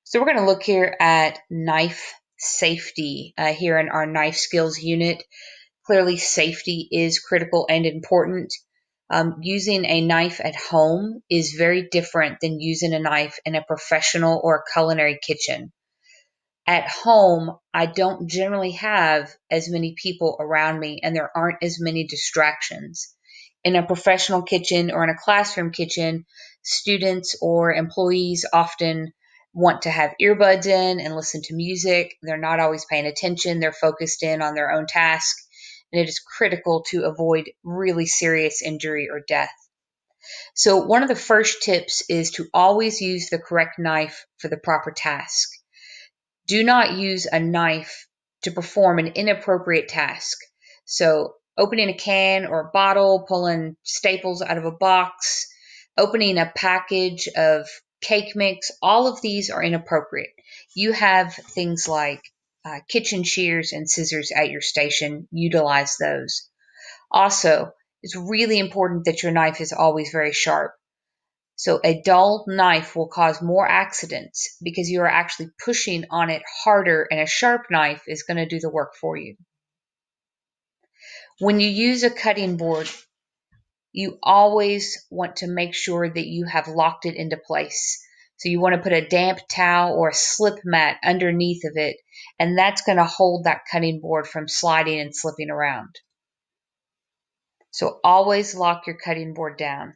So we're going to look here at knife safety here in our knife skills unit. Clearly, safety is critical and important. Using a knife at home is very different than using a knife in a professional or culinary kitchen. At home, I don't generally have as many people around me and there aren't as many distractions. In a professional kitchen or in a classroom kitchen, students or employees often want to have earbuds in and listen to music. They're not always paying attention, they're focused in on their own task, and it is critical to avoid really serious injury or death. So, one of the first tips is to always use the correct knife for the proper task. Do not use a knife to perform an inappropriate task. So, opening a can or a bottle, pulling staples out of a box, opening a package of cake mix, all of these are inappropriate. You have things like kitchen shears and scissors at your station. Utilize those. Also, it's really important that your knife is always very sharp. So a dull knife will cause more accidents because you are actually pushing on it harder, and a sharp knife is going to do the work for you. When you use a cutting board, you always want to make sure that you have locked it into place. So you want to put a damp towel or a slip mat underneath of it, and that's going to hold that cutting board from sliding and slipping around. So always lock your cutting board down.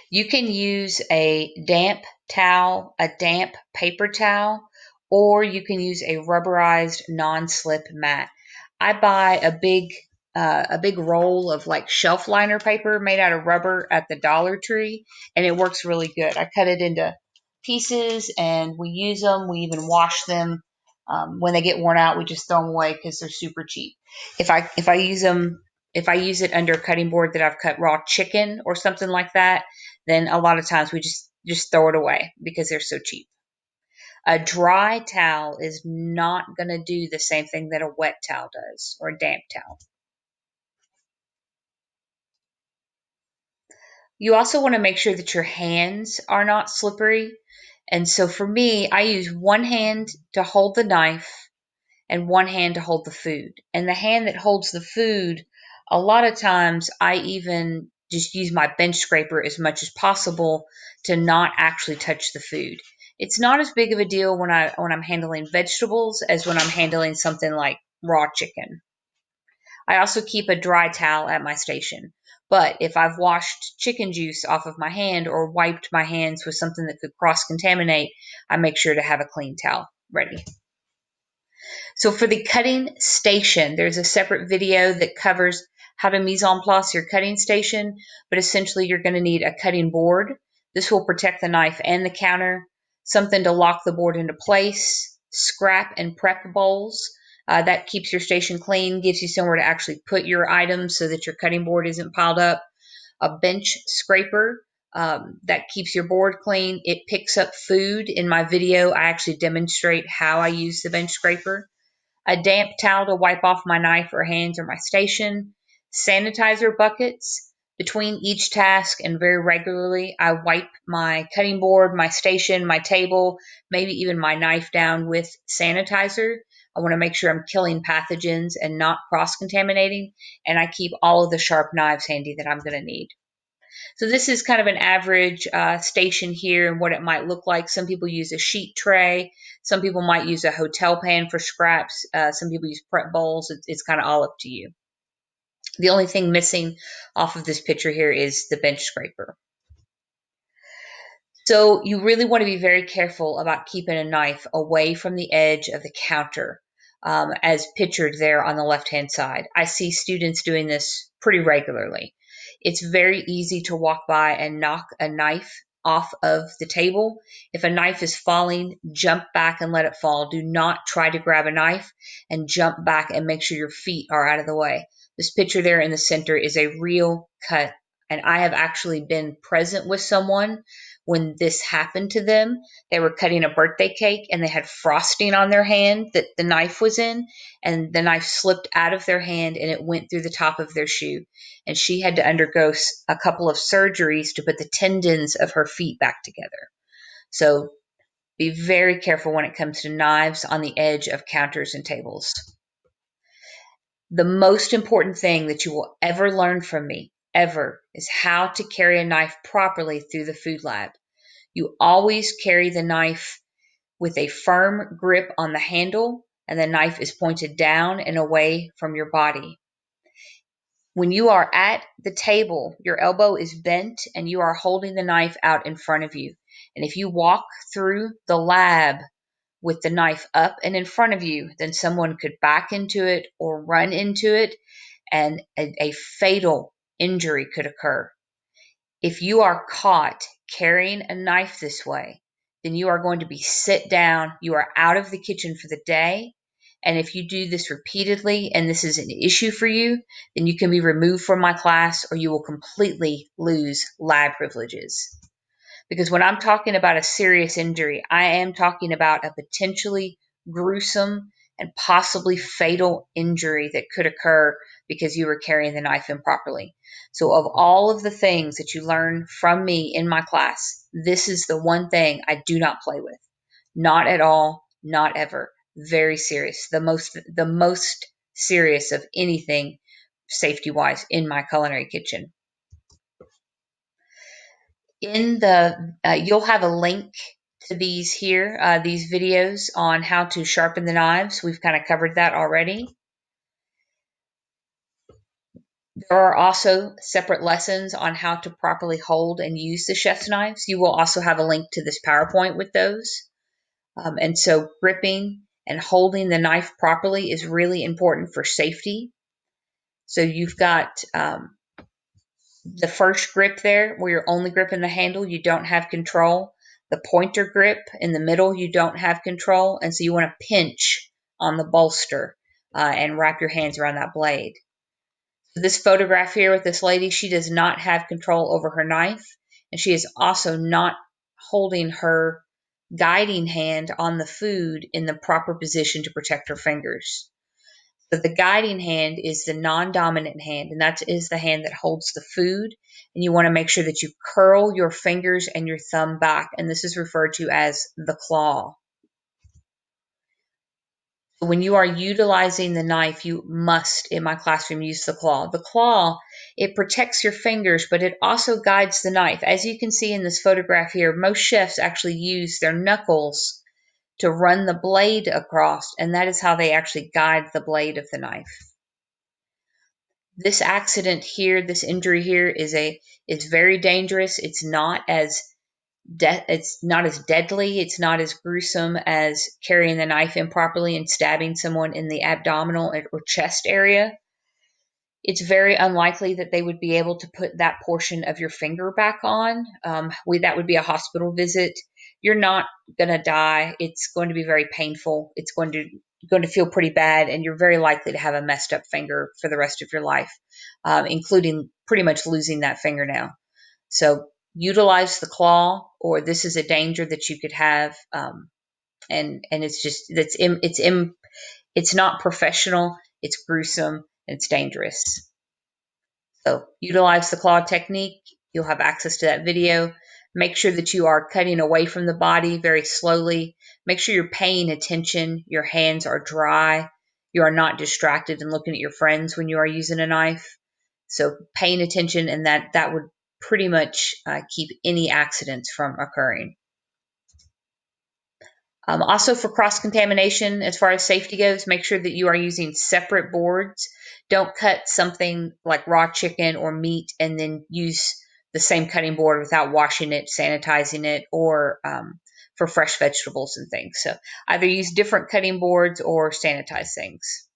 You can use a damp towel, a damp paper towel, or you can use a rubberized non-slip mat. I buy a big roll of like shelf liner paper made out of rubber at the Dollar Tree, and it works really good. I cut it into pieces and we use them. We even wash them. When they get worn out, we just throw them away because they're super cheap. If I use them, if I use it under a cutting board that I've cut raw chicken or something like that, then a lot of times we just throw it away because they're so cheap. A dry towel is not going to do the same thing that a wet towel does or a damp towel. You also want to make sure that your hands are not slippery. And so for me, I use one hand to hold the knife and one hand to hold the food. And the hand that holds the food, a lot of times I even just use my bench scraper as much as possible to not actually touch the food. It's not as big of a deal when I'm handling vegetables as when I'm handling something like raw chicken. I also keep a dry towel at my station. But if I've washed chicken juice off of my hand or wiped my hands with something that could cross contaminate, I make sure to have a clean towel ready. So for the cutting station, there's a separate video that covers how to mise en place your cutting station, but essentially you're going to need a cutting board. This will protect the knife and the counter, something to lock the board into place, scrap and prep bowls. That keeps your station clean, gives you somewhere to actually put your items so that your cutting board isn't piled up. A bench scraper that keeps your board clean. It picks up food. In my video, I actually demonstrate how I use the bench scraper. A damp towel to wipe off my knife or hands or my station, sanitizer buckets. Between each task and very regularly, I wipe my cutting board, my station, my table, maybe even my knife down with sanitizer. I want to make sure I'm killing pathogens and not cross-contaminating, and I keep all of the sharp knives handy that I'm going to need. So this is kind of an average station here and what it might look like. Some people use a sheet tray. Some people might use a hotel pan for scraps. Some people use prep bowls. It's kind of all up to you. The only thing missing off of this picture here is the bench scraper. So you really want to be very careful about keeping a knife away from the edge of the counter, as pictured there on the left-hand side. I see students doing this pretty regularly. It's very easy to walk by and knock a knife off of the table. If a knife is falling, jump back and let it fall. Do not try to grab a knife and jump back and make sure your feet are out of the way. This picture there in the center is a real cut, and I have actually been present with someone when this happened to them. They were cutting a birthday cake and they had frosting on their hand that the knife was in, and the knife slipped out of their hand and it went through the top of their shoe. And she had to undergo a couple of surgeries to put the tendons of her feet back together. So Be very careful when it comes to knives on the edge of counters and tables. The most important thing that you will ever learn from me, ever, is how to carry a knife properly through the food lab. You always carry the knife with a firm grip on the handle, and the knife is pointed down and away from your body. When you are at the table, your elbow is bent and you are holding the knife out in front of you. And if you walk through the lab with the knife up and in front of you, then someone could back into it or run into it, and a fatal injury could occur. If you are caught carrying a knife this way, then you are going to be sit down. You are out of the kitchen for the day. And if you do this repeatedly and this is an issue for you, then you can be removed from my class or you will completely lose lab privileges. Because when I'm talking about a serious injury, I am talking about a potentially gruesome and possibly fatal injury that could occur because you were carrying the knife improperly. So, of all of the things that you learn from me in my class, this is the one thing I do not play with. Not at all, not ever. Very serious. The most serious of anything safety wise in my culinary kitchen. In the You'll have a link to these here, these videos on how to sharpen the knives. We've kind of covered that already. There are also separate lessons on how to properly hold and use the chef's knives. You will also have a link to this PowerPoint with those. And so gripping and holding the knife properly is really important for safety. So you've got the first grip there where you're only gripping the handle, you don't have control. The pointer grip in the middle, you don't have control. And so you want to pinch on the bolster and wrap your hands around that blade. So this photograph here with this lady, she does not have control over her knife. And she is also not holding her guiding hand on the food in the proper position to protect her fingers. So the guiding hand is the non-dominant hand, and that is the hand that holds the food. And you want to make sure that you curl your fingers and your thumb back, and this is referred to as the claw. When you are utilizing the knife, you must, in my classroom, use the claw. The claw, it protects your fingers, but it also guides the knife. As you can see in this photograph here, most chefs actually use their knuckles to run the blade across, and that is how they actually guide the blade of the knife. This accident here, this injury here is very dangerous. It's not as deadly, it's not as gruesome as carrying the knife improperly and stabbing someone in the abdominal or chest area. It's very unlikely that they would be able to put that portion of your finger back on. That would be a hospital visit. You're not going to die. It's going to be very painful. It's going to feel pretty bad, and you're very likely to have a messed up finger for the rest of your life, including pretty much losing that fingernail. So utilize the claw, or this is a danger that you could have, and it's not professional. It's gruesome. It's dangerous. So utilize the claw technique. You'll have access to that video. Make sure that you are cutting away from the body very slowly. Make sure you're paying attention. Your hands are dry. You are not distracted and looking at your friends when you are using a knife. So paying attention, and that would pretty much keep any accidents from occurring. Also for cross-contamination, as far as safety goes, make sure that you are using separate boards. Don't cut something like raw chicken or meat and then use the same cutting board without washing it, sanitizing it, or for fresh vegetables and things. So either use different cutting boards or sanitize things.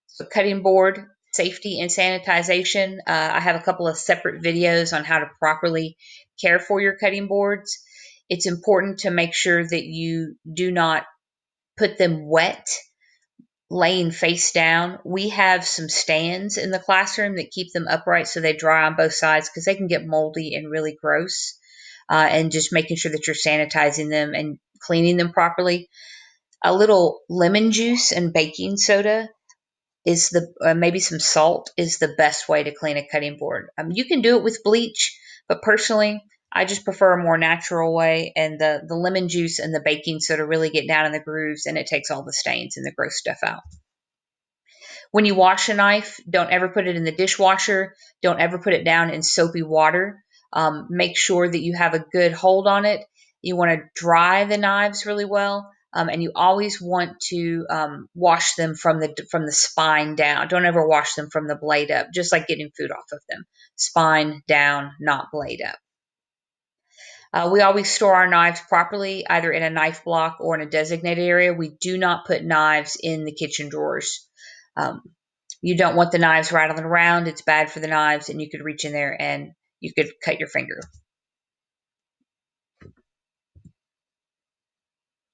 So cutting board safety and sanitization, I have a couple of separate videos on how to properly care for your cutting boards. It's important to make sure that you do not put them wet, laying face down. We have some stands in the classroom that keep them upright so they dry on both sides, because they can get moldy and really gross. And just making sure that you're sanitizing them and cleaning them properly. A little lemon juice and baking soda is maybe some salt is the best way to clean a cutting board. You can do it with bleach, but personally, I just prefer a more natural way, and the lemon juice and the baking soda really get down in the grooves, and it takes all the stains and the gross stuff out. When you wash a knife, don't ever put it in the dishwasher. Don't ever put it down in soapy water. Make sure that you have a good hold on it. You want to dry the knives really well, and you always want to wash them from the spine down. Don't ever wash them from the blade up, just like getting food off of them. Spine down, not blade up. We always store our knives properly, either in a knife block or in a designated area. We do not put knives in the kitchen drawers. Um, you don't want the knives rattling around. It's bad for the knives, and you could reach in there and you could cut your finger.